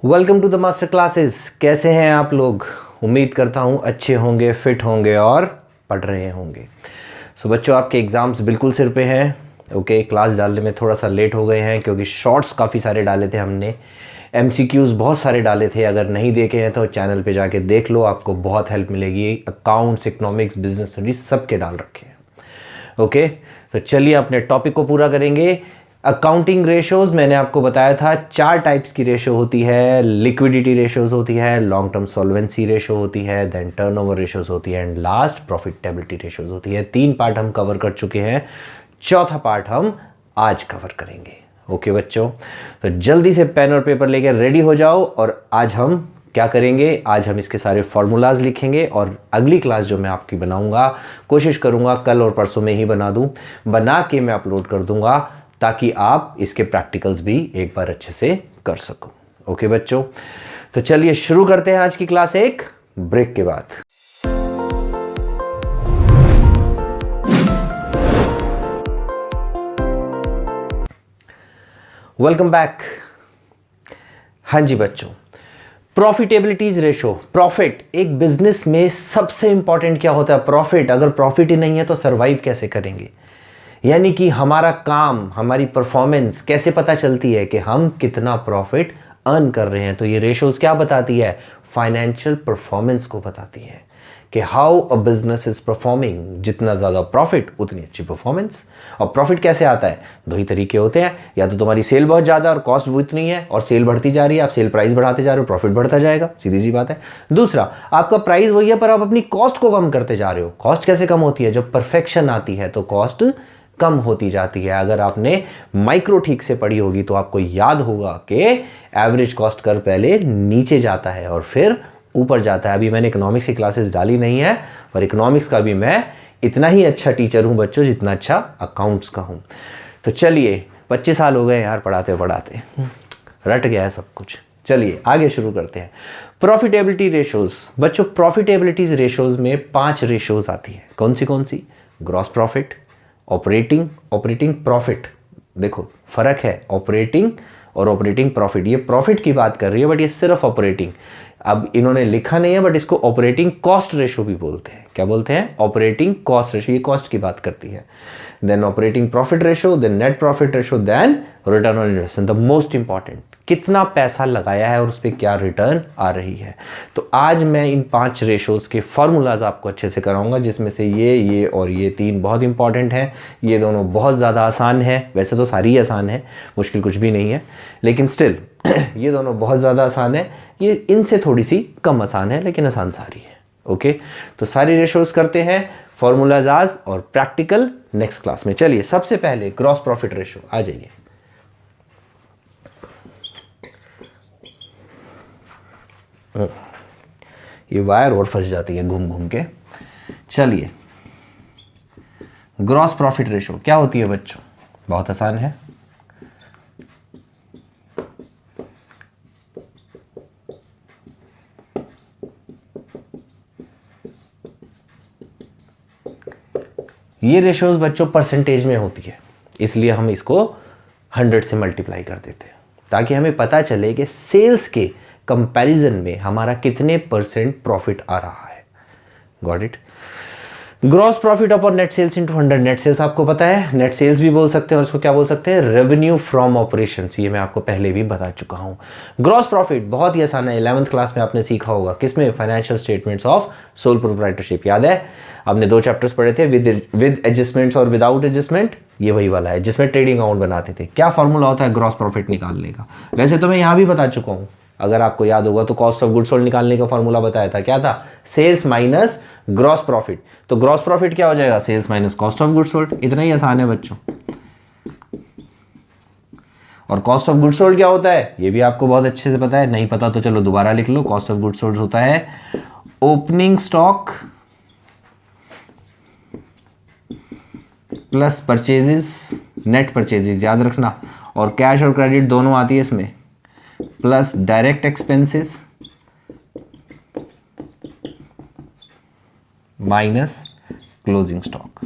Welcome to the master classes. कैसे हैं आप लोग? उम्मीद करता हूँ अच्छे होंगे, फिट होंगे और पढ़ रहे होंगे। सो बच्चों, आपके एग्ज़ाम्स बिल्कुल सिर पे हैं। ओके, क्लास डालने में थोड़ा सा लेट हो गए हैं क्योंकि शॉर्ट्स काफ़ी सारे डाले थे हमने, MCQs बहुत सारे डाले थे। अगर नहीं देखे हैं तो चैनल पे जाके देख लो, आपको बहुत हेल्प मिलेगी। अकाउंट्स, इकोनॉमिक्स, बिजनेस स्टडीज सबके डाल रखे हैं। ओके, तो चलिए अपने टॉपिक को पूरा करेंगे। अकाउंटिंग रेशोज मैंने आपको बताया था, 4 टाइप्स की रेशो होती है। लिक्विडिटी रेशोज होती है, लॉन्ग टर्म सॉल्वेंसी रेशो होती है, देन टर्नओवर रेशोज होती है एंड लास्ट प्रॉफिटेबिलिटी रेशोज होती है। 3 पार्ट हम कवर कर चुके हैं, चौथा पार्ट हम आज कवर करेंगे। ओके बच्चों, तो जल्दी से पेन और पेपर लेकर रेडी हो जाओ। और आज हम क्या करेंगे? आज हम इसके सारे फॉर्मूलाज लिखेंगे और अगली क्लास जो मैं आपकी बनाऊंगा, कोशिश करूंगा कल और परसों में ही बना दूं, बना के मैं अपलोड कर दूंगा ताकि आप इसके प्रैक्टिकल्स भी एक बार अच्छे से कर सको। ओके बच्चों, तो चलिए शुरू करते हैं आज की क्लास एक ब्रेक के बाद। Welcome back. हाँ जी बच्चों, प्रॉफिटेबिलिटीज रेशो, प्रॉफिट। एक बिजनेस में सबसे इंपॉर्टेंट क्या होता है? प्रॉफिट। अगर प्रॉफिट ही नहीं है तो सरवाइव कैसे करेंगे? यानी कि हमारा काम, हमारी परफॉर्मेंस कैसे पता चलती है कि हम कितना प्रॉफिट अर्न कर रहे हैं? तो ये रेशोज क्या बताती है? फाइनेंशियल परफॉर्मेंस को बताती है कि how a business is performing. जितना ज़्यादा प्रॉफिट उतनी अच्छी परफॉर्मेंस। और प्रॉफिट कैसे आता है? 2 ही तरीके होते हैं, या तो तुम्हारी सेल बहुत ज़्यादा और कॉस्ट वो इतनी है और सेल बढ़ती जा रही है, आप सेल प्राइस बढ़ाते जा रहे हो, प्रॉफिट बढ़ता जाएगा, सीधी सी बात है। दूसरा, आपका प्राइस वही है पर आप अपनी कॉस्ट को कम करते जा रहे हो। कॉस्ट कैसे कम होती है? जब परफेक्शन आती है तो कॉस्ट कम होती जाती है। अगर आपने माइक्रो ठीक से पढ़ी होगी तो आपको याद होगा कि एवरेज कॉस्ट कर्व पहले नीचे जाता है और फिर ऊपर जाता है। अभी मैंने इकोनॉमिक्स की क्लासेस डाली नहीं है, पर इकोनॉमिक्स का भी मैं इतना ही अच्छा टीचर हूं बच्चों जितना अच्छा अकाउंट्स का हूं। तो चलिए, 25 साल हो गए यार पढ़ाते पढ़ाते, रट गया है सब कुछ। चलिए आगे शुरू करते हैं। Profitability ratios. बच्चों, प्रॉफिटेबिलिटी रेशोज में 5 रेशोज आती है। कौन सी? Gross profit, operating profit. देखो फर्क है ऑपरेटिंग और ऑपरेटिंग प्रॉफिट। ये प्रॉफिट की बात कर रही है बट ये सिर्फ ऑपरेटिंग। अब इन्होंने लिखा नहीं है बट इसको ऑपरेटिंग कॉस्ट रेशो भी बोलते हैं। क्या बोलते हैं? Operating cost ratio. ये कॉस्ट की बात करती है। Then operating profit ratio, then net profit ratio, then return on investment. The most important, कितना पैसा लगाया है और उस पर क्या रिटर्न आ रही है। तो आज मैं इन 5 रेशोज के फॉर्मूलाज आपको अच्छे से कराऊंगा, जिसमें से ये और ये 3 बहुत इंपॉर्टेंट हैं। ये दोनों बहुत ज़्यादा आसान है, वैसे तो सारी आसान है, मुश्किल कुछ भी नहीं है, लेकिन स्टिल ये दोनों बहुत ज़्यादा आसान है। ये इनसे थोड़ी सी कम आसान है लेकिन आसान सारी है। ओके, तो सारी रेशोज करते हैं, फॉर्मूलाज आज और प्रैक्टिकल नेक्स्ट क्लास में। चलिए सबसे पहले ग्रॉस प्रॉफिट रेशो आ जाइए। ये वायर और फंस जाती है घूम घूम के। चलिए, ग्रॉस प्रॉफिट रेशो क्या होती है बच्चों? बहुत आसान है। ये रेशोज बच्चों परसेंटेज में होती है, इसलिए हम इसको 100 से मल्टीप्लाई कर देते हैं ताकि हमें पता चले कि सेल्स के कंपैरिजन में हमारा कितने % प्रॉफिट आ रहा है। Got it? Gross profit upon net sales into 100। Net sales आपको पता है, नेट सेल्स भी बोल सकते हैं और इसको क्या बोल सकते हैं? Revenue from operations. ये मैं आपको पहले भी बता चुका हूं। ग्रॉस प्रॉफिट बहुत ही आसान है, 11th क्लास में आपने सीखा होगा। किसमें? Financial statements of sole proprietorship. याद है? आपने 2 चैप्टर्स पढ़े थे, विद एडजस्टमेंट्स और विदाउट एडजस्टमेंट। ये वही वाला है जिसमें ट्रेडिंग अकाउंट बनाते थे। क्या फॉर्मूला होता है ग्रॉस प्रॉफिट निकालने का? वैसे तो मैं यहां भी बता चुका हूं, अगर आपको याद होगा तो कॉस्ट ऑफ गुड्स सोल्ड निकालने का फॉर्मूला बताया था। क्या था? Sales minus gross profit. तो ग्रॉस प्रॉफिट क्या हो जाएगा? Sales minus cost of goods sold. इतना ही आसान है बच्चों। और कॉस्ट ऑफ गुड्स सोल्ड क्या होता है? ये भी आपको बहुत अच्छे से पता है, नहीं पता तो चलो दोबारा लिख लो। कॉस्ट ऑफ गुड्स सोल्ड होता है opening stock plus purchases, net purchases याद रखना, और कैश और क्रेडिट दोनों आती है इसमें, plus direct expenses minus closing stock.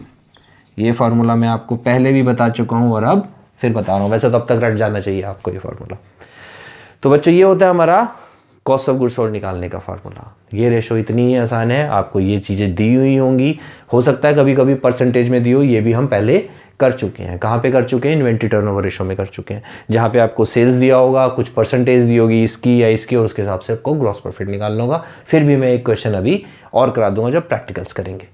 ये फॉर्मूला मैं आपको पहले भी बता चुका हूं और अब फिर बता रहा हूं, वैसे तो अब तक रट जाना चाहिए आपको ये फॉर्मूला। तो बच्चों ये होता है हमारा कॉस्ट ऑफ गुड्स सोल्ड निकालने का फार्मूला। ये रेशो इतनी ही आसान है, आपको ये चीज़ें दी हुई होंगी, हो सकता है कभी कभी परसेंटेज में दी हो, ये भी हम पहले कर चुके हैं। कहाँ पे कर चुके हैं? इन्वेंट्री टर्नओवर रेशो में कर चुके हैं, जहाँ पे आपको सेल्स दिया होगा, कुछ परसेंटेज दी होगी इसकी या इसकी, और उसके हिसाब से आपको ग्रॉस प्रॉफिट निकालना होगा। फिर भी मैं एक क्वेश्चन अभी और करा दूंगा जब प्रैक्टिकल्स करेंगे।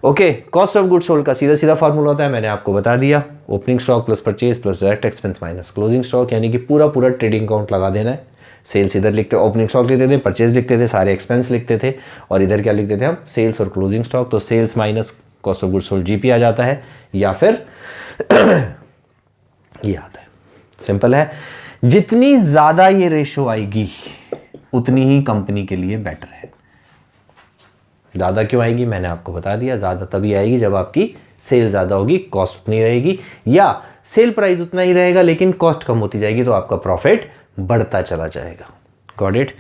Okay, cost of goods sold का सीधा सीधा फार्मूला होता है, मैंने आपको बता दिया, opening stock plus purchase plus direct expense minus closing stock, यानी कि पूरा पूरा ट्रेडिंग अकाउंट लगा देना है। सेल्स इधर लिखते, ओपनिंग स्टॉक लिखते थे, परचेज लिखते थे, सारे एक्सपेंस लिखते थे, और इधर क्या लिखते थे हम? सेल्स और क्लोजिंग स्टॉक। तो sales minus cost of goods sold GP आ जाता है, या फिर ये आता है। सिंपल है, जितनी ज्यादा ये रेशो आएगी उतनी ही कंपनी के लिए बेटर है। ज्यादा क्यों आएगी मैंने आपको बता दिया, ज्यादा तभी आएगी जब आपकी सेल ज्यादा होगी, कॉस्ट उतनी रहेगी, या सेल प्राइस उतना ही रहेगा लेकिन कॉस्ट कम होती जाएगी, तो आपका प्रॉफिट बढ़ता चला जाएगा। Got it?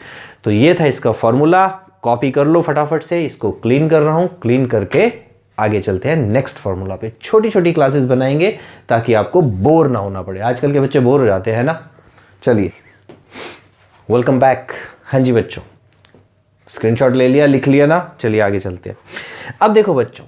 तो ये था इसका फॉर्मूला, कॉपी कर लो फटाफट से। इसको क्लीन कर रहा हूं, क्लीन करके आगे चलते हैं नेक्स्ट फॉर्मूला पे। छोटी छोटी क्लासेस बनाएंगे ताकि आपको बोर ना होना पड़े। आजकल के बच्चे बोर हो जाते हैं ना। चलिए, वेलकम बैक। हाँ जी बच्चों, स्क्रीनशॉट ले लिया, लिख लिया ना? चलिए आगे चलते हैं। अब देखो बच्चों,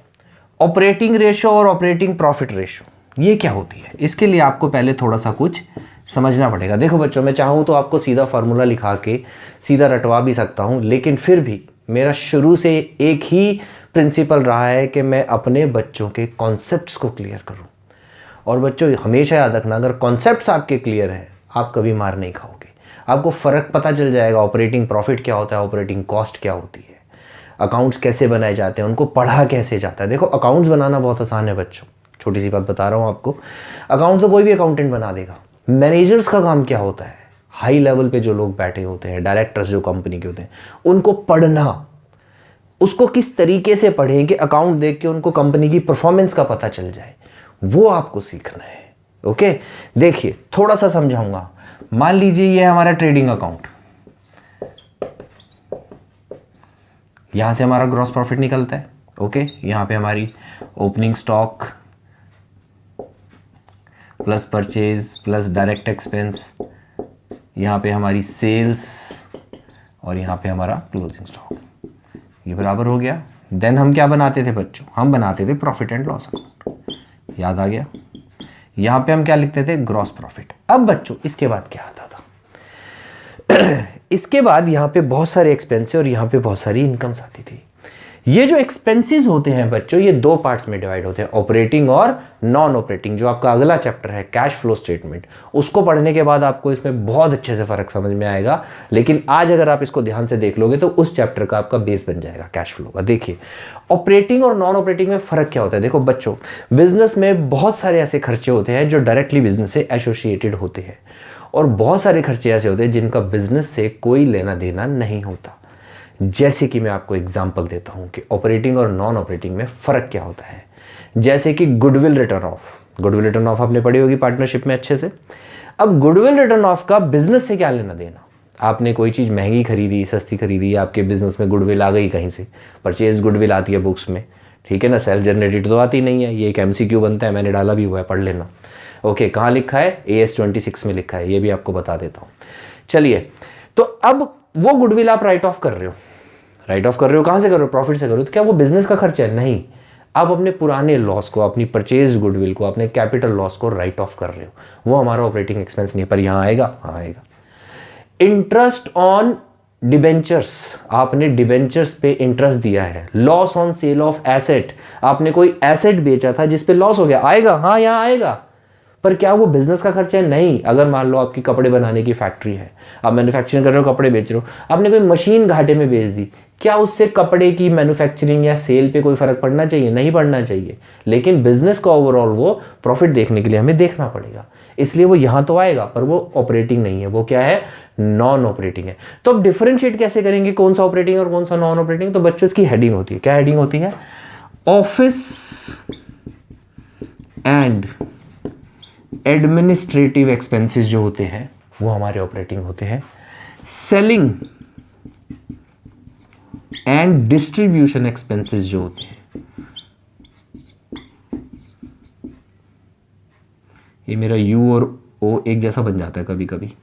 ऑपरेटिंग रेशो और ऑपरेटिंग प्रॉफिट रेशो ये क्या होती है, इसके लिए आपको पहले थोड़ा सा कुछ समझना पड़ेगा। देखो बच्चों, मैं चाहूँ तो आपको सीधा फार्मूला लिखा के सीधा रटवा भी सकता हूँ, लेकिन फिर भी मेरा शुरू से एक ही प्रिंसिपल रहा है कि मैं अपने बच्चों के कॉन्सेप्ट्स को क्लियर करूँ। और बच्चों हमेशा याद रखना, अगर कॉन्सेप्ट्स आपके क्लियर हैं आप कभी मार नहीं खाओगे। आपको फ़र्क पता चल जाएगा, ऑपरेटिंग प्रॉफिट क्या होता है, ऑपरेटिंग कॉस्ट क्या होती है, अकाउंट्स कैसे बनाए जाते हैं, उनको पढ़ा कैसे जाता है। देखो अकाउंट्स बनाना बहुत आसान है बच्चों, छोटी सी बात बता रहा हूँ आपको। अकाउंट तो कोई भी अकाउंटेंट बना देगा। मैनेजर्स का काम क्या होता है? हाई लेवल पे जो लोग बैठे होते हैं, डायरेक्टर्स जो कंपनी के होते हैं, उनको पढ़ना, उसको किस तरीके से पढ़ें कि अकाउंट देख के उनको कंपनी की परफॉर्मेंस का पता चल जाए, वो आपको सीखना है। ओके, देखिए थोड़ा सा समझाऊंगा। मान लीजिए ये हमारा ट्रेडिंग अकाउंट, यहां से हमारा ग्रॉस प्रॉफिट निकलता है। ओके, यहां पे हमारी opening stock plus purchase plus direct expense, यहां पे हमारी सेल्स, और यहां पे हमारा क्लोजिंग स्टॉक, ये बराबर हो गया। देन हम क्या बनाते थे बच्चों? हम बनाते थे प्रॉफिट एंड लॉस अकाउंट, याद आ गया। यहां पे हम क्या लिखते थे? Gross profit. अब बच्चों इसके बाद क्या आता था? इसके बाद यहां पे बहुत सारे एक्सपेंसेस और यहां पे बहुत सारी इनकम्स आती थी। ये जो एक्सपेंसेस होते हैं बच्चों, ये दो पार्ट्स में डिवाइड होते हैं, ऑपरेटिंग और नॉन ऑपरेटिंग। जो आपका अगला चैप्टर है कैश फ्लो स्टेटमेंट, उसको पढ़ने के बाद आपको इसमें बहुत अच्छे से फर्क समझ में आएगा। लेकिन आज अगर आप इसको ध्यान से देख लोगे तो उस चैप्टर का आपका बेस बन जाएगा कैश फ्लो का। देखिए ऑपरेटिंग और नॉन ऑपरेटिंग में फर्क क्या होता है। देखो बच्चों, बिजनेस में बहुत सारे ऐसे खर्चे होते हैं जो डायरेक्टली बिजनेस से एसोसिएटेड होते हैं, और बहुत सारे खर्चे ऐसे होते हैं जिनका बिजनेस से कोई लेना देना नहीं होता। जैसे कि मैं आपको एग्जांपल देता हूं कि ऑपरेटिंग और नॉन ऑपरेटिंग में फ़र्क क्या होता है। जैसे कि goodwill return of. Goodwill return of आपने पढ़ी होगी पार्टनरशिप में अच्छे से। अब गुडविल रिटर्न ऑफ का बिजनेस से क्या लेना देना? आपने कोई चीज़ महंगी खरीदी, सस्ती खरीदी, आपके बिजनेस में गुडविल आ गई कहीं से, परचेज गुडविल आती है बुक्स में, ठीक है ना, सेल्फ जनरेटेड तो आती नहीं है। ये एक MCQ बनता है, मैंने डाला भी हुआ है, पढ़ लेना। ओके, कहाँ लिखा है? AS 26 में लिखा है, ये भी आपको बता देता हूँ। चलिए, तो अब वो गुडविल आप राइट ऑफ कर रहे हो। राइट ऑफ कर रहे हो, कहाँ से कर रहे हो? प्रॉफिट से कर रहे हो। तो क्या वो बिजनेस का खर्चा है? नहीं। आप अपने पुराने लॉस को, अपनी परचेज गुडविल को, अपने कैपिटल लॉस को राइट ऑफ कर रहे हो। वो हमारा ऑपरेटिंग एक्सपेंस नहीं है, पर यहाँ आएगा। हाँ आएगा। इंटरेस्ट ऑन डिबेंचर्स, आपने डिबेंचर्स पे इंटरेस्ट दिया है। Loss on sale of asset, आपने कोई एसेट बेचा था जिसपे लॉस हो गया, आएगा। हाँ यहाँ आएगा, पर क्या वो बिजनेस का खर्चा है? नहीं। अगर मान लो आपकी कपड़े बनाने की फैक्ट्री है, आप मैन्युफैक्चरिंग कर रहे हो, कपड़े बेच रहे हो, आपने कोई मशीन घाटे में बेच दी, क्या उससे कपड़े की मैन्युफैक्चरिंग या सेल पे कोई फर्क पड़ना चाहिए? नहीं पड़ना चाहिए। लेकिन बिजनेस का ओवरऑल वो प्रॉफिट देखने के लिए हमें देखना पड़ेगा, इसलिए वो यहां तो आएगा, पर वो ऑपरेटिंग नहीं है, वो क्या है? नॉन ऑपरेटिंग है। तो अब डिफरेंशिएट कैसे करेंगे कौन सा ऑपरेटिंग और कौन सा नॉन ऑपरेटिंग? तो बच्चों इसकी हेडिंग होती है। क्या हेडिंग होती है? ऑफिस एंड एडमिनिस्ट्रेटिव एक्सपेंसेस जो होते हैं वो हमारे ऑपरेटिंग होते हैं। सेलिंग एंड डिस्ट्रीब्यूशन एक्सपेंसेस जो होते हैं, ये मेरा U और O एक जैसा बन जाता है कभी कभी,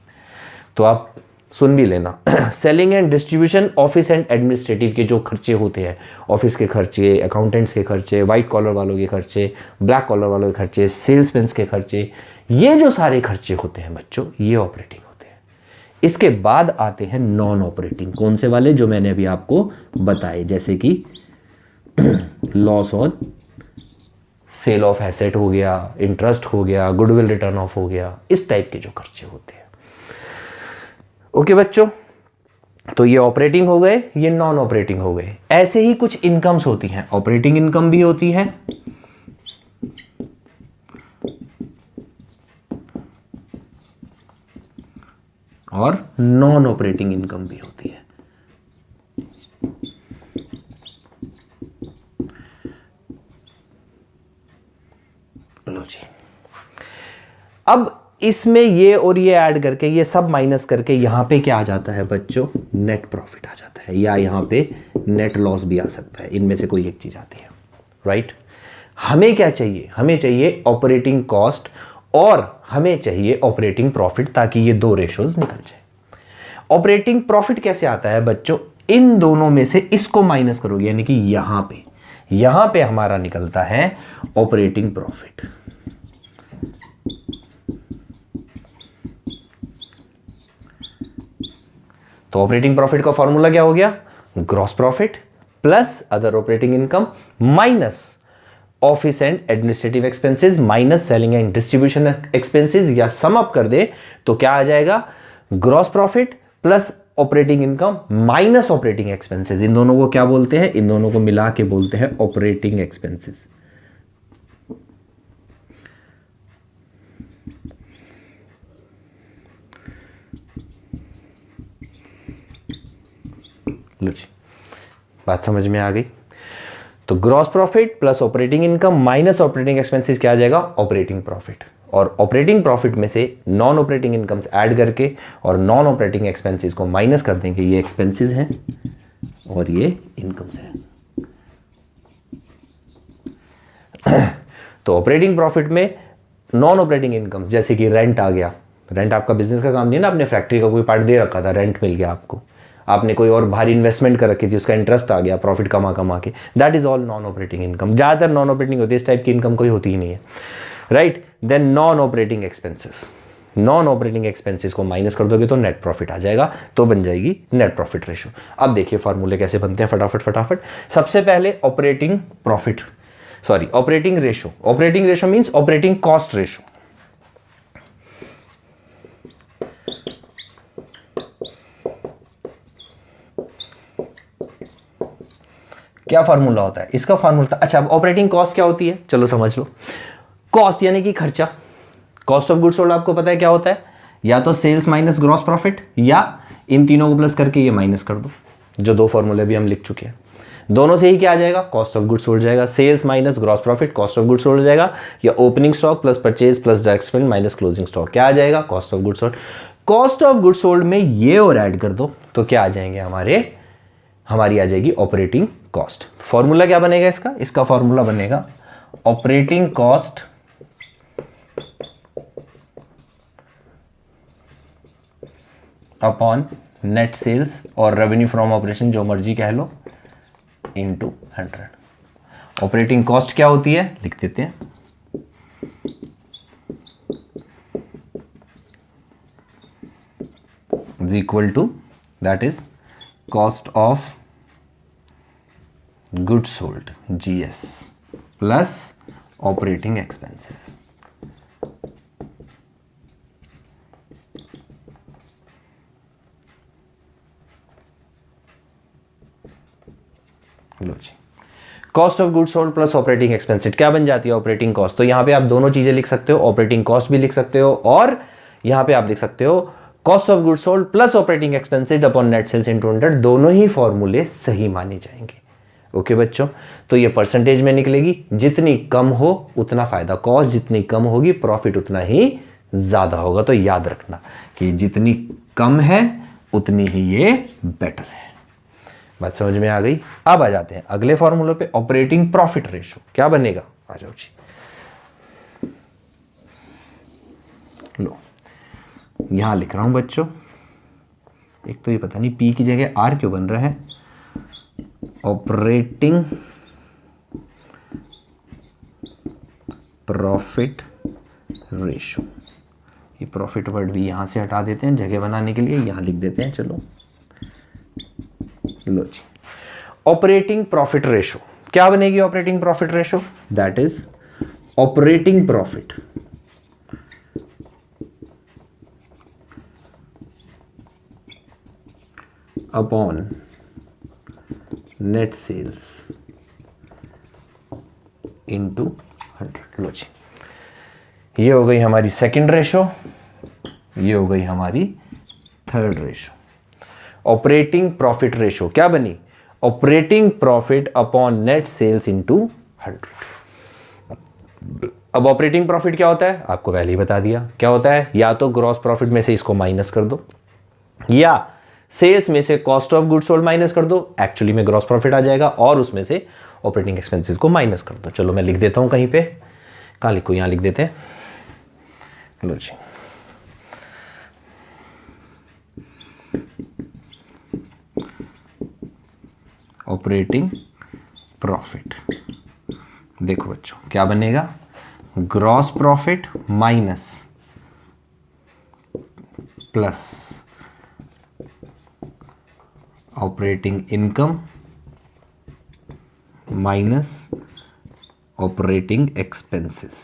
तो आप सुन भी लेना। Selling and distribution, office and administrative के जो खर्चे होते हैं, ऑफिस के खर्चे, अकाउंटेंट्स के खर्चे, वाइट कॉलर वालों के खर्चे, ब्लैक कॉलर वालों के खर्चे, सेल्समैन के खर्चे, ये जो सारे खर्चे होते हैं बच्चों, ये ऑपरेटिंग होते हैं। इसके बाद आते हैं नॉन ऑपरेटिंग। कौन से वाले? जो मैंने अभी आपको बताए, जैसे कि loss on sale of asset हो गया, इंटरेस्ट हो गया, गुडविल रिटर्न ऑफ हो गया, इस टाइप के जो खर्चे होते हैं। ओके बच्चों, तो ये ऑपरेटिंग हो गए, ये नॉन ऑपरेटिंग हो गए। ऐसे ही कुछ इनकम्स होती हैं, ऑपरेटिंग इनकम भी होती है और नॉन ऑपरेटिंग इनकम भी होती है। लो जी, अब इसमें ये और ये ऐड करके, ये सब माइनस करके, यहां पे क्या आ जाता है बच्चों? नेट प्रॉफिट आ जाता है, या यहां पे नेट लॉस भी आ सकता है। इनमें से कोई एक चीज आती है, राइट? हमें क्या चाहिए? हमें चाहिए ऑपरेटिंग कॉस्ट और हमें चाहिए ऑपरेटिंग प्रॉफिट, ताकि ये दो रेशोज निकल जाए। ऑपरेटिंग प्रॉफिट कैसे आता है बच्चों? इन दोनों में से इसको माइनस करोगे, यानी कि यहां पे हमारा निकलता है ऑपरेटिंग प्रॉफिट। तो ऑपरेटिंग प्रॉफिट का फॉर्मूला क्या हो गया? Gross profit plus other operating income minus office and administrative expenses minus selling and distribution expenses, या सम अप कर दे तो क्या आ जाएगा? Gross profit plus operating income minus operating expenses. इन दोनों को क्या बोलते हैं? इन दोनों को मिला के बोलते हैं ऑपरेटिंग एक्सपेंसेस। लो जी, बात समझ में आ गई। तो gross profit plus operating income minus operating expenses क्या आ जाएगा? Operating profit. और ऑपरेटिंग प्रॉफिट में से नॉन ऑपरेटिंग इनकम्स ऐड करके और नॉन ऑपरेटिंग एक्सपेंसेस को माइनस कर देंगे। ये एक्सपेंसेस हैं और ये इनकम्स हैं। तो ऑपरेटिंग प्रॉफिट में नॉन ऑपरेटिंग इनकम्स, जैसे कि रेंट आ गया। रेंट आपका बिजनेस का काम नहीं है ना, आपने फैक्ट्री का कोई पार्ट दे रखा था, रेंट मिल गया आपको, आपने कोई और भारी इन्वेस्टमेंट कर रखी थी, उसका इंटरेस्ट आ गया प्रॉफिट कमा कमा के, that is all non operating income. ज़्यादातर नॉन ऑपरेटिंग होती है, इस टाइप की इनकम कोई होती ही नहीं है, right? Then non operating expenses, non operating expenses को माइनस कर दोगे तो नेट प्रॉफिट आ जाएगा, तो बन जाएगी नेट प्रॉफिट रेशो। अब देखिए फॉर्मूले कैसे बनते हैं, फटाफट। सबसे पहले operating profit, sorry operating ratio. Operating ratio means operating cost ratio. क्या फार्मूला होता है इसका? फार्मूला, अच्छा अब ऑपरेटिंग कॉस्ट क्या होती है, चलो समझ लो। कॉस्ट यानी कि खर्चा। कॉस्ट ऑफ गुड्स सोल्ड आपको पता है क्या होता है? या तो सेल्स माइनस ग्रॉस प्रॉफिट, या इन तीनों को प्लस करके ये माइनस कर दो, जो दो फॉर्मूले भी हम लिख चुके हैं। दोनों से ही क्या आ जाएगा? कॉस्ट ऑफ गुड्स सोल्ड जाएगा। Sales minus gross profit cost of goods sold हो जाएगा, या opening stock plus purchase plus direct spend minus closing stock क्या आ जाएगा? Cost of goods sold. Cost of goods sold में ये और ऐड कर दो तो क्या आ जाएंगे हमारी आ जाएगी ऑपरेटिंग कॉस्ट। फॉर्मूला क्या बनेगा इसका? इसका फॉर्मूला बनेगा operating cost upon net sales और रेवेन्यू फ्रॉम ऑपरेशन, जो मर्जी कह लो, इनटू 100। ऑपरेटिंग कॉस्ट क्या होती है लिख देते हैं, is equal to, that is cost of goods sold GS plus operating expenses. लो जी, cost of goods sold plus operating expenses क्या बन जाती है? Operating cost. तो यहां पे आप दोनों चीजें लिख सकते हो, ऑपरेटिंग कॉस्ट भी लिख सकते हो और यहां पे आप लिख सकते हो cost of goods sold plus operating expenses upon net sales into 100। दोनों ही फॉर्मूले सही माने जाएंगे। ओके बच्चों, तो ये परसेंटेज में निकलेगी, जितनी कम हो उतना फायदा। कॉस्ट जितनी कम होगी प्रॉफिट उतना ही ज्यादा होगा। तो याद रखना कि जितनी कम है उतनी ही ये बेटर है। बात समझ में आ गई? अब आ जाते हैं अगले फॉर्मूले पे, ऑपरेटिंग प्रॉफिट रेशो क्या बनेगा? आ जाओ जी, लो यहां लिख रहा हूं बच्चों, एक तो ये पता नहीं पी की जगह आर क्यों बन रहा है, ऑपरेटिंग प्रॉफिट रेशो। ये प्रॉफिट वर्ड भी यहाँ से हटा देते हैं जगह बनाने के लिए, यहाँ लिख देते हैं। चलो लो जी, ऑपरेटिंग प्रॉफिट रेशो क्या बनेगी? Operating profit ratio that is operating profit upon net sales into 100। लो जी, ये हो गई हमारी सेकंड रेशो, ये हो गई हमारी third ratio. Operating profit ratio क्या बनी? Operating profit upon net sales into 100। अब ऑपरेटिंग प्रॉफिट क्या होता है? आपको पहले ही बता दिया क्या होता है। या तो ग्रॉस प्रॉफिट में से इसको माइनस कर दो, या सेल्स में से cost of goods sold minus कर दो, एक्चुअली में ग्रॉस प्रॉफिट आ जाएगा, और उसमें से ऑपरेटिंग एक्सपेंसेस को माइनस कर दो। चलो मैं लिख देता हूं कहीं पे, कहां लिखो, यहां लिख देते हैं। लो जी, ऑपरेटिंग प्रॉफिट, देखो बच्चों क्या बनेगा? Gross profit minus plus operating income minus operating expenses.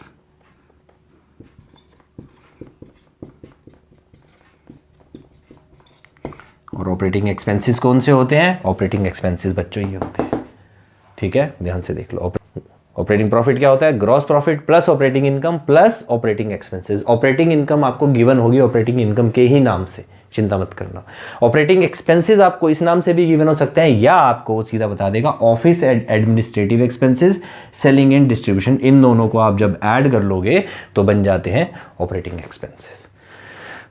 और ऑपरेटिंग एक्सपेंसेस कौन से होते हैं? ऑपरेटिंग एक्सपेंसेस बच्चों ये होते हैं, ठीक है, ध्यान से देख लो। ऑपरेटिंग प्रॉफिट क्या होता है? Gross profit plus operating income plus operating expenses. Operating income आपको गिवन होगी ऑपरेटिंग इनकम के ही नाम से, चिंता मत करना। ऑपरेटिंग एक्सपेंसेस आपको इस नाम से भी गिवन हो सकते हैं, या आपको वो सीधा बता देगा office administrative expenses, selling and distribution. इन दोनों को आप जब ऐड कर लोगे तो बन जाते हैं ऑपरेटिंग एक्सपेंसेस।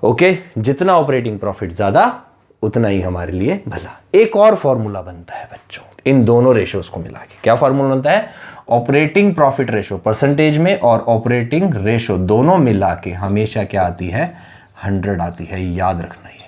ओके, जितना ऑपरेटिंग प्रॉफिट ज्यादा उतना ही हमारे लिए भला। एक और फॉर्मूला बनता है बच्चों इन दोनों रेशियोज को मिला के। क्या फॉर्मूला बनता है? ऑपरेटिंग प्रॉफिट रेशो परसेंटेज में और ऑपरेटिंग रेशो दोनों मिला के हमेशा क्या आती है? 100 आती है। याद रखना, ये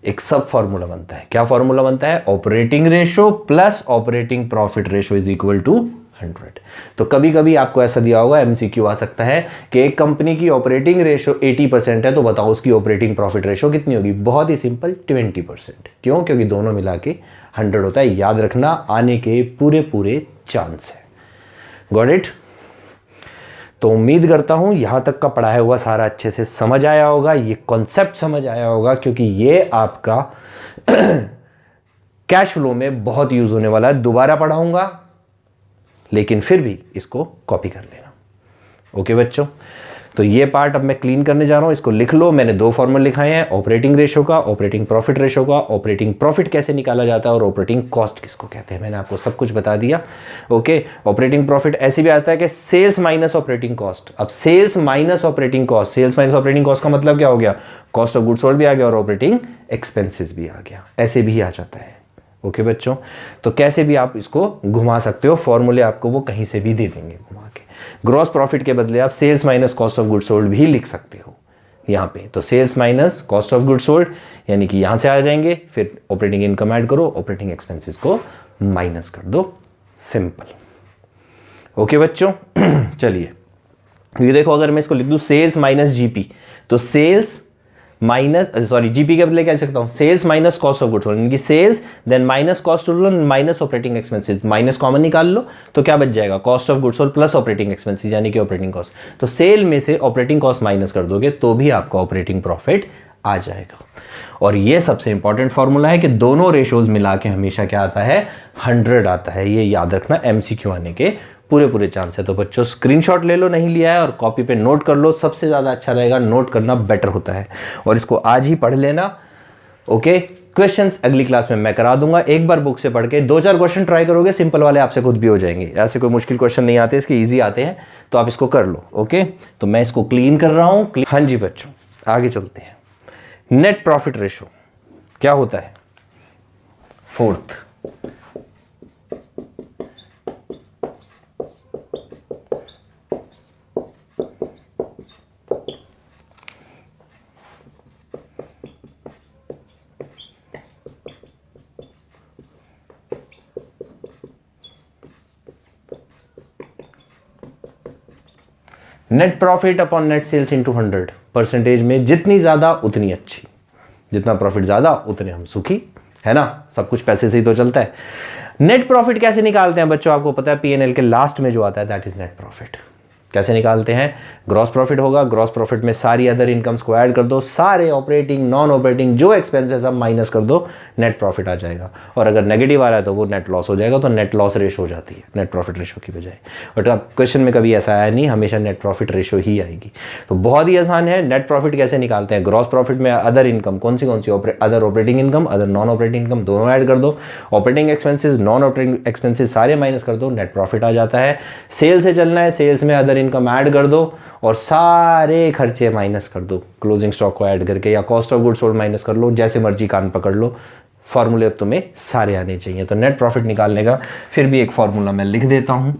एक सब फॉर्मूला बनता है। क्या फॉर्मूला बनता है? Operating ratio plus operating profit ratio is equal to 100। तो कभी कभी आपको ऐसा दिया होगा, एमसीक्यू आ सकता है कि एक कंपनी की ऑपरेटिंग रेशो 80% है, तो बताओ उसकी ऑपरेटिंग प्रॉफिट रेशो कितनी होगी? बहुत ही सिंपल, 20%। क्यों? क्योंकि दोनों मिला के 100 होता है। याद रखना, आने के पूरे पूरे चांस है। Got it? तो उम्मीद करता हूं यहां तक का पढ़ाया हुआ सारा अच्छे से समझ आया होगा, ये कॉन्सेप्ट समझ आया होगा, क्योंकि ये आपका कैश फ्लो में बहुत यूज होने वाला है। दोबारा पढ़ाऊंगा, लेकिन फिर भी इसको कॉपी कर लेना। ओके बच्चों, तो ये पार्ट अब मैं क्लीन करने जा रहा हूं, इसको लिख लो। मैंने दो फॉर्मूले लिखाए हैं, ऑपरेटिंग रेशो का, ऑपरेटिंग प्रॉफिट रेशो का। ऑपरेटिंग प्रॉफिट कैसे निकाला जाता है और ऑपरेटिंग कॉस्ट किसको कहते हैं, मैंने आपको सब कुछ बता दिया। ओके, ऑपरेटिंग प्रॉफिट ऐसे भी आता है कि सेल्स माइनस ऑपरेटिंग कॉस्ट। अब sales minus operating cost, sales minus operating cost का मतलब क्या हो गया? कॉस्ट ऑफ गुड्स सोल्ड भी आ गया और ऑपरेटिंग एक्सपेंसेस भी आ गया, ऐसे भी आ जाता है। ओके बच्चों, तो कैसे भी आप इसको घुमा सकते हो, फॉर्मूले आपको वो कहीं से भी दे देंगे घुमा के। ग्रॉस प्रॉफिट के बदले आप sales minus cost of goods sold भी लिख सकते हो यहाँ पे। तो sales minus cost of goods sold, यानी कि यहाँ से आ जाएंगे, फिर ऑपरेटिंग इनकम ऐड करो, ऑपरेटिंग एक्सपेंसेस को माइनस कर दो, सिंपल। ओके बच्चों, चलिए ये देखो, अगर मैं इसको लिख दूं सेल्स माइनस जीपी, तो सेल्स माइनस, सॉरी जीपी के बदले क्या लिख सकता हूं? Sales minus cost of goods sold, यानी कि sales then minus cost of goods minus operating expenses. Minus common निकाल लो तो क्या बच जाएगा? Cost of goods sold plus operating expenses, यानी कि ऑपरेटिंग कॉस्ट। तो सेल में से ऑपरेटिंग कॉस्ट माइनस कर दोगे तो भी आपका ऑपरेटिंग प्रॉफिट आ जाएगा। और ये सबसे इंपॉर्टेंट फॉर्मूला है कि दोनों रेशोज मिला के हमेशा क्या आता है? 100 आता है। ये याद रखना, एमसीक्यू आने के पूरे पूरे चांस है। तो बच्चों स्क्रीनशॉट ले लो, नहीं लिया है, और कॉपी पे नोट कर लो, सबसे ज़्यादा अच्छा रहेगा, नोट करना बेटर होता है। और इसको आज ही पढ़ लेना। ओके, क्वेश्चंस अगली क्लास में मैं करा दूंगा। एक बार बुक से पढ़ के 2-4 क्वेश्चन ट्राई करोगे, सिंपल वाले आपसे खुद भी हो जाएंगे। ऐसे कोई मुश्किल क्वेश्चन नहीं आते, इसके ईजी आते हैं, तो आप इसको कर लो। ओके, तो मैं इसको क्लीन कर रहा हूँ। हाँ जी बच्चों, आगे चलते हैं। नेट प्रॉफिट रेशो क्या होता है? Fourth, net profit upon net sales into 100, percentage में जितनी ज़्यादा उतनी अच्छी, जितना प्रॉफिट ज़्यादा उतने हम सुखी, है ना, सब कुछ पैसे से ही तो चलता है। नेट प्रॉफिट कैसे निकालते हैं बच्चों, आपको पता है पीएनएल के लास्ट में जो आता है दैट इज नेट प्रॉफिट। कैसे निकालते हैं, ग्रॉस प्रॉफिट होगा, ग्रॉस प्रॉफिट में सारी अदर इनकम्स को ऐड कर दो, सारे ऑपरेटिंग नॉन ऑपरेटिंग जो एक्सपेंसेस सब माइनस कर दो, नेट प्रॉफिट आ जाएगा। और अगर नेगेटिव आ रहा है तो वो नेट लॉस हो जाएगा, तो नेट लॉस रेशो हो जाती है नेट प्रॉफिट रेशो की बजाय। बट अब क्वेश्चन में कभी ऐसा आया नहीं, हमेशा नेट प्रॉफिट रेशो ही आएगी। तो बहुत ही आसान है। नेट प्रॉफिट कैसे निकालते हैं, ग्रॉस प्रॉफिट में अदर इनकम कौन सी other operating income, other non operating income दोनों ऐड कर दो, operating expenses non operating expenses सारे माइनस कर दो, नेट प्रॉफिट आ जाता है। सेल से चलना है, सेल्स में अदर इनकम ऐड कर दो और सारे खर्चे माइनस कर दो, क्लोजिंग स्टॉक को ऐड करके, या cost of goods sold minus कर लो, जैसे मर्जी कान पकड़ लो, फॉर्मूले तुम्हें सारे आने चाहिए। तो नेट प्रॉफिट निकालने का फिर भी एक फॉर्मूला मैं लिख देता हूं।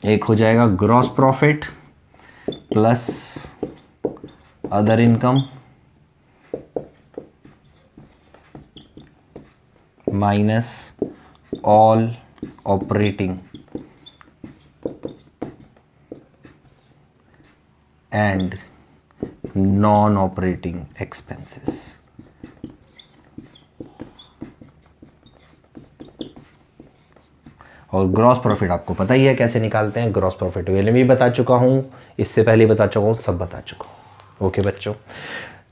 एक हो जाएगा gross profit plus other income minus all operating and non operating expenses. और ग्रॉस प्रॉफिट आपको पता ही है कैसे निकालते हैं, ग्रॉस प्रॉफिट पहले भी बता चुका हूं, इससे पहले बता चुका हूं, सब बता चुका हूं। ओके बच्चों,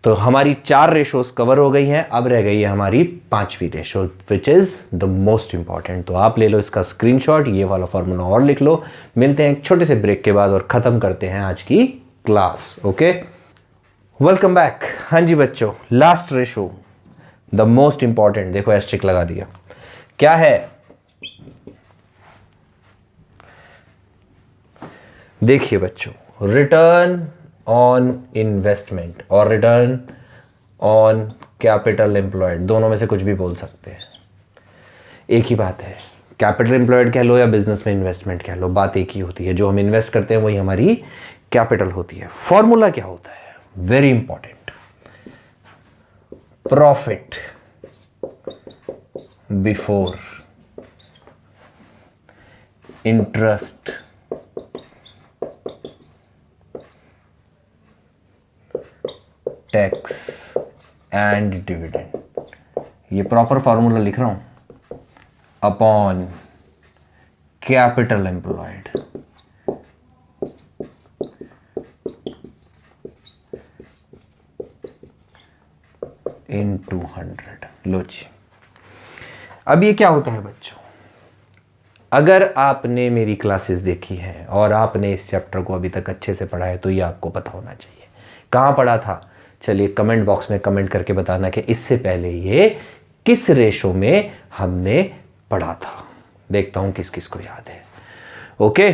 तो हमारी 4 रेशोज कवर हो गई हैं, अब रह गई है हमारी 5वीं ratio which is the most important. तो आप ले लो इसका स्क्रीनशॉट, ये वाला फॉर्मूला और लिख लो। मिलते हैं एक छोटे से ब्रेक के बाद और खत्म करते हैं आज की क्लास। Okay, welcome back. हाँ जी बच्चों, last ratio the most important, देखो एस्ट्रिक लगा दिया, क्या है, देखिए बच्चों, रिटर्न ऑन इन्वेस्टमेंट और रिटर्न ऑन कैपिटल एम्प्लॉयड, दोनों में से कुछ भी बोल सकते हैं, एक ही बात है। कैपिटल एम्प्लॉयड कह लो या बिजनेस में इन्वेस्टमेंट कह लो, बात एक ही होती है। जो हम इन्वेस्ट करते हैं वही हमारी कैपिटल होती है। फॉर्मूला क्या होता है, very important, profit before interest tax and dividend, ये प्रॉपर फॉर्मूला लिख रहा हूं, अपॉन कैपिटल एम्प्लॉयड इन 200। लो जी, अब ये क्या होता है बच्चों, अगर आपने मेरी क्लासेस देखी हैं और आपने इस चैप्टर को अभी तक अच्छे से पढ़ा है तो ये आपको पता होना चाहिए। कहाँ पढ़ा था, चलिए कमेंट बॉक्स में कमेंट करके बताना कि इससे पहले ये किस रेशो में हमने पढ़ा था, देखता हूं किस किस को याद है। ओके,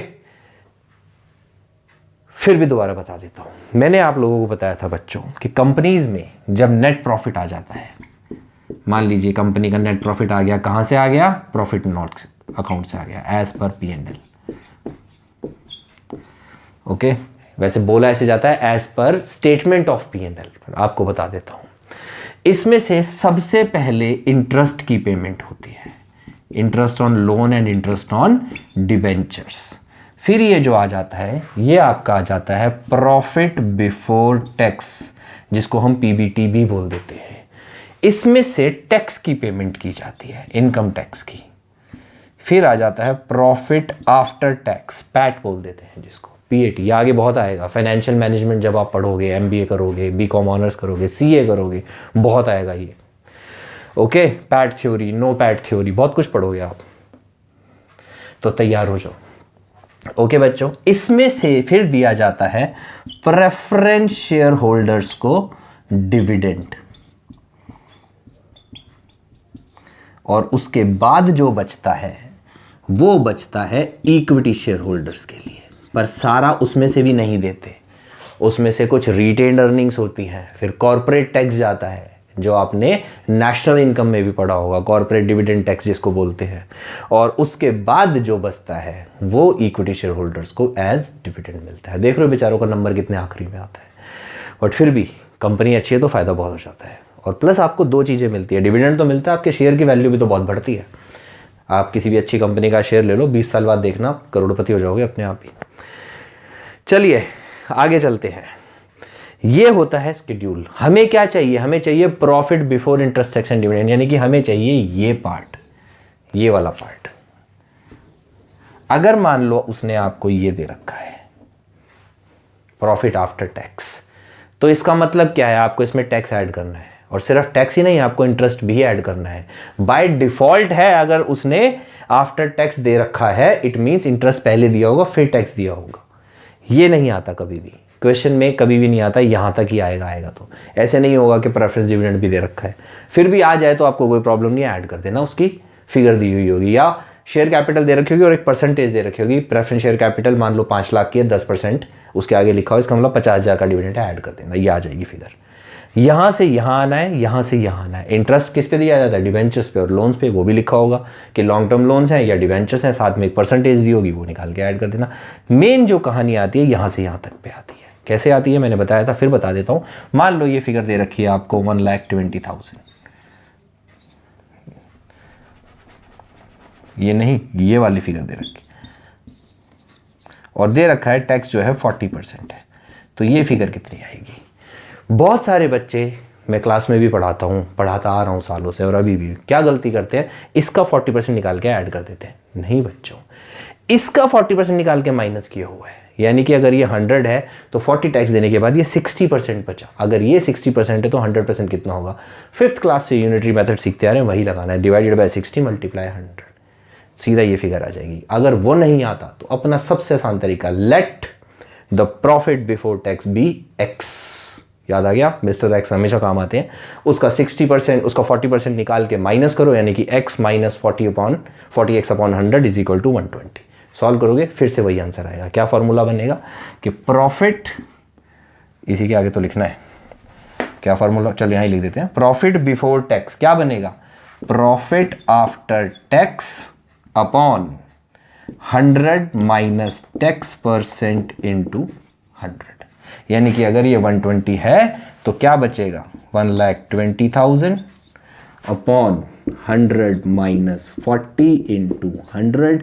फिर भी दोबारा बता देता हूं। मैंने आप लोगों को बताया था बच्चों कि कंपनीज में जब नेट प्रॉफिट आ जाता है, मान लीजिए कंपनी का नेट प्रॉफिट आ गया, कहां से आ गया, प्रॉफिट नॉट अकाउंट से आ गया, एज पर P&L। ओके, वैसे बोला ऐसे जाता है as per statement of P&L। आपको बता देता हूं, इसमें से सबसे पहले इंटरेस्ट की पेमेंट होती है, interest on loan and interest on debentures. फिर ये जो आ जाता है, ये आपका आ जाता है प्रॉफिट बिफोर टैक्स, जिसको हम PBT भी बोल देते हैं। इसमें से टैक्स की पेमेंट की जाती है, इनकम टैक्स की। फिर आ जाता है प्रॉफिट आफ्टर टैक्स, पैट बोल देते हैं जिसको, PAT। ये आगे बहुत आएगा, फाइनेंशियल मैनेजमेंट जब आप पढ़ोगे, MBA करोगे, BCom ऑनर्स करोगे, CA करोगे, बहुत आएगा ये। Okay, PAT theory, no PAT theory, बहुत कुछ पढ़ोगे आप, तो तैयार हो जाओ। ओके बच्चों, इसमें से फिर दिया जाता है प्रेफरेंस शेयर होल्डर्स को डिविडेंड, और उसके बाद जो बचता है वो बचता है इक्विटी शेयर होल्डर्स के लिए। पर सारा उसमें से भी नहीं देते, उसमें से कुछ रिटेन्ड अर्निंग्स होती हैं, फिर कॉर्पोरेट टैक्स जाता है, जो आपने नेशनल इनकम में भी पढ़ा होगा, कॉर्पोरेट डिविडेंड टैक्स जिसको बोलते हैं। और उसके बाद जो बचता है वो इक्विटी शेयर होल्डर्स को एज डिविडेंड मिलता है। देख रहे हो बेचारों का नंबर कितने आखिरी में आता है, बट फिर भी कंपनी अच्छी है तो फायदा बहुत हो जाता है। और प्लस आपको दो चीज़ें मिलती है, डिविडेंड तो मिलता है, आपके शेयर की वैल्यू भी तो बहुत बढ़ती है। आप किसी भी अच्छी कंपनी का शेयर ले लो, 20 साल बाद देखना करोड़पति हो जाओगे अपने आप ही। चलिए आगे चलते हैं। ये होता है स्केड्यूल। हमें क्या चाहिए, हमें चाहिए profit before interest tax and dividend, यानी कि हमें चाहिए ये पार्ट, ये वाला पार्ट। अगर मान लो उसने आपको ये दे रखा है प्रॉफिट आफ्टर टैक्स, तो इसका मतलब क्या है, आपको इसमें टैक्स ऐड करना है, और सिर्फ टैक्स ही नहीं, आपको इंटरेस्ट भी ऐड करना है। बाय डिफॉल्ट है, अगर उसने आफ्टर टैक्स दे रखा है, इट मींस इंटरेस्ट पहले दिया होगा फिर टैक्स दिया होगा। ये नहीं आता कभी भी क्वेश्चन में, कभी भी नहीं आता, यहां तक ही आएगा तो ऐसे नहीं होगा कि प्रेफरेंस डिविडेंड भी दे रखा है। फिर भी आ जाए तो आपको कोई प्रॉब्लम नहीं, ऐड कर देना, उसकी फिगर दी हुई होगी, या शेयर कैपिटल दे रखी होगी और एक परसेंटेज दे रखी होगी। प्रेफरेंस शेयर कैपिटल मान लो 5 लाख की है, 10% उसके आगे लिखा हो, इसका मतलब 50,000 का डिविडेंड ऐड कर देना, ये आ जाएगी फिगर। यहां से यहां आना है, यहां से यहां आना है। इंटरेस्ट किस पे दिया जाता है, डिवेंचर्स पे और लोन्स पे, वो भी लिखा होगा कि लॉन्ग टर्म लोन्स हैं या डिवेंचर्स हैं, साथ में एक परसेंटेज दी होगी, वो निकाल के ऐड कर देना। मेन जो कहानी आती है यहां से यहां तक पे आती है। कैसे आती है मैंने बताया था, फिर बता देता हूं। मान लो ये फिगर दे रखी है आपको 1,20,000, ये नहीं, ये वाली फिगर दे रखी और दे रखा है टैक्स जो है 40% है, तो ये फिगर कितनी आएगी। बहुत सारे बच्चे, मैं क्लास में भी पढ़ाता हूँ, पढ़ाता आ रहा हूँ सालों से, और अभी भी क्या गलती करते हैं, इसका 40% निकाल के ऐड कर देते हैं। नहीं बच्चों, इसका 40% निकाल के माइनस किया हुआ है, यानी कि अगर ये 100 है तो 40 टैक्स देने के बाद ये 60% बचा। अगर ये 60% है तो 100% कितना होगा, 5th क्लास से यूनिटरी मेथड सीखते आ रहे हैं, वही लगाना है, डिवाइडेड बाय 60 मल्टीप्लाई 100, सीधा ये फिगर आ जाएगी। अगर वो नहीं आता तो अपना सबसे आसान तरीका, let the profit before tax be x. याद आ गया, मिस्टर एक्स हमेशा काम आते हैं। उसका 60%, उसका 40% निकाल के माइनस करो, यानी कि x minus 40x/100 is equal to 120। Solve करोगे फिर से वही आंसर आएगा। क्या फॉर्मूला बनेगा कि प्रॉफिट, इसी के आगे तो लिखना है क्या फॉर्मूला, चलो यहां ही लिख देते हैं। प्रॉफिट बिफोर टैक्स क्या बनेगा, profit after tax upon 100 minus tax percent into 100। यानी कि अगर ये 120 है तो क्या बचेगा, 1,20,000 upon 100 minus 40 into 100,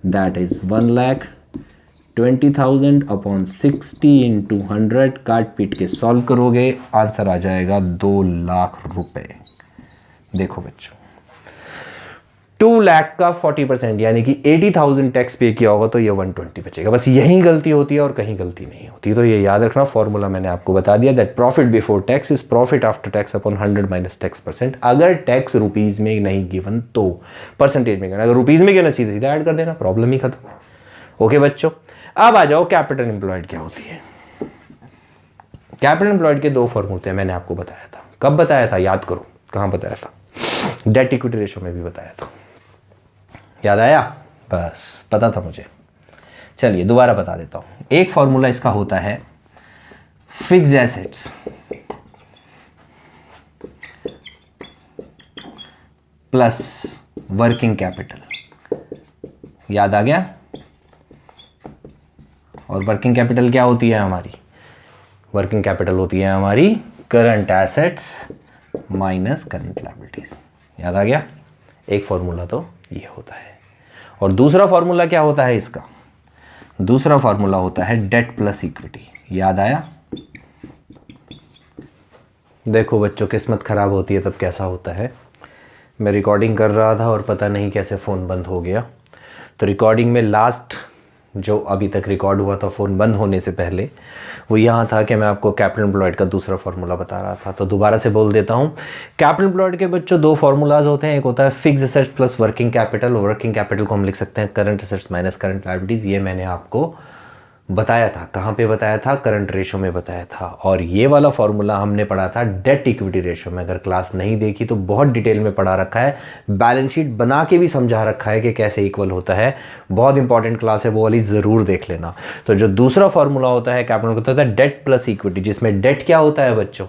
that is 1,20,000 upon 60 into 100। काट पीट के सॉल्व करोगे, आंसर आ जाएगा 2 लाख रुपए। देखो बच्चों, 2 लाख का 40% यानी कि 80,000 टैक्स पे किया होगा तो ये 120 बचेगा। बस यही गलती होती है और कहीं गलती नहीं होती। तो ये याद रखना, फॉर्मूला मैंने आपको बता दिया, that profit before tax is profit after tax upon 100 minus tax percent. अगर टैक्स रुपीज में नहीं गिवन तो परसेंटेज में गिवन, अगर रुपीज में गिवन सीधा सीधा ऐड कर देना, प्रॉब्लम ही खत्म। ओके बच्चों, अब आ जाओ कैपिटल एम्प्लॉयड क्या होती है। कैपिटल एम्प्लॉयड के 2 फॉर्मूले मैंने आपको बताया था। कब बताया था, याद करो, कहां बताया था, डेट इक्विटी रेशो में भी बताया था। याद आया, बस पता था मुझे। चलिए दोबारा बता देता हूं। एक फॉर्मूला इसका होता है fixed assets plus working capital. याद आ गया। और वर्किंग कैपिटल क्या होती है हमारी, वर्किंग कैपिटल होती है हमारी current assets minus current liabilities. याद आ गया। एक फॉर्मूला तो ये होता है। और दूसरा फॉर्मूला क्या होता है इसका, दूसरा फॉर्मूला होता है डेट प्लस इक्विटी। याद आया। देखो बच्चों, किस्मत खराब होती है तब कैसा होता है। मैं रिकॉर्डिंग कर रहा था और पता नहीं कैसे फ़ोन बंद हो गया। तो रिकॉर्डिंग में लास्ट जो अभी तक रिकॉर्ड हुआ था फ़ोन बंद होने से पहले, वो यहाँ था कि मैं आपको कैपिटल एम्प्लॉयड का दूसरा फार्मूला बता रहा था। तो दोबारा से बोल देता हूँ। कैपिटल एम्प्लॉयड के बच्चों 2 फार्मूलाज होते हैं। एक होता है fixed assets plus working capital. Working capital को हम लिख सकते हैं current assets minus current liabilities. ये मैंने आपको बताया था। कहाँ पे बताया था, करंट रेशो में बताया था। और ये वाला फॉर्मूला हमने पढ़ा था डेट इक्विटी रेशो में। अगर क्लास नहीं देखी तो बहुत डिटेल में पढ़ा रखा है, बैलेंस शीट बना के भी समझा रखा है कि कैसे इक्वल होता है। बहुत इंपॉर्टेंट क्लास है, वो वाली ज़रूर देख लेना। तो जो दूसरा फॉर्मूला होता है कैपिटल का होता है डेट प्लस इक्विटी, जिसमें डेट क्या होता है बच्चों,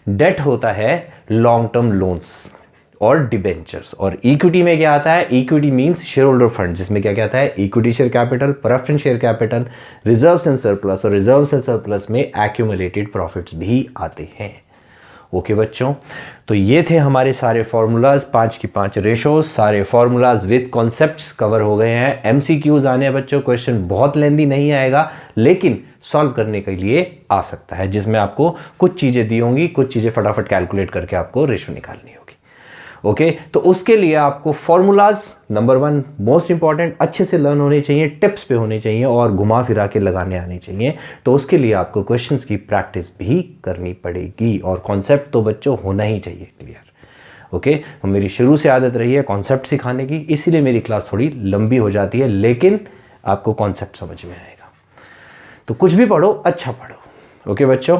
डेट होता है लॉन्ग टर्म लोन्स और डिबेंचर्स। और इक्विटी में क्या आता है, equity means share holder fund, जिसमें क्या क्या आता है, equity share capital, preference share capital, reserves and surplus. और रिजर्व्स एंड सरप्लस में एक्यूमुलेटेड प्रॉफिट्स भी आते हैं। ओके बच्चों, तो ये थे हमारे सारे फार्मूलाज, 5 की 5 रेशोज, सारे फार्मूलाज विद कॉन्सेप्ट्स कवर हो गए हैं। एमसीक्यूज आने हैं बच्चों, क्वेश्चन बहुत लेंदी नहीं आएगा लेकिन सॉल्व करने के लिए आ सकता है, जिसमें आपको कुछ चीज़ें दी होंगी, कुछ चीज़ें फटाफट कैलकुलेट करके आपको रेशो निकालनी होगी। ओके, तो उसके लिए आपको फॉर्मूलाज नंबर 1 मोस्ट इंपॉर्टेंट अच्छे से लर्न होने चाहिए, टिप्स पे होने चाहिए और घुमा फिरा के लगाने आने चाहिए। तो उसके लिए आपको क्वेश्चंस की प्रैक्टिस भी करनी पड़ेगी और कॉन्सेप्ट तो बच्चों होना ही चाहिए क्लियर। ओके, तो मेरी शुरू से आदत रही है कॉन्सेप्ट सिखाने की, इसीलिए मेरी क्लास थोड़ी लंबी हो जाती है, लेकिन आपको कॉन्सेप्ट समझ में आएगा। तो कुछ भी पढ़ो, अच्छा पढ़ो। ओके बच्चों,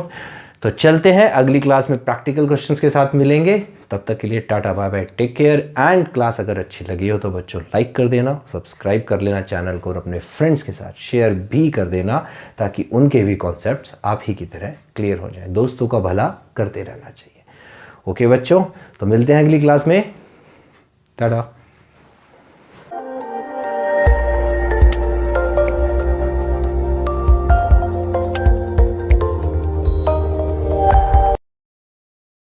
तो चलते हैं अगली क्लास में प्रैक्टिकल क्वेश्चंस के साथ मिलेंगे। तब तक के लिए टाटा bye bye, take care. And class अगर अच्छी लगी हो तो बच्चों लाइक कर देना, सब्सक्राइब कर लेना चैनल को और अपने फ्रेंड्स के साथ शेयर भी कर देना, ताकि उनके भी कॉन्सेप्ट्स आप ही की तरह क्लियर हो जाए। दोस्तों का भला करते रहना चाहिए। ओके बच्चों, तो मिलते हैं अगली क्लास में। टाटा।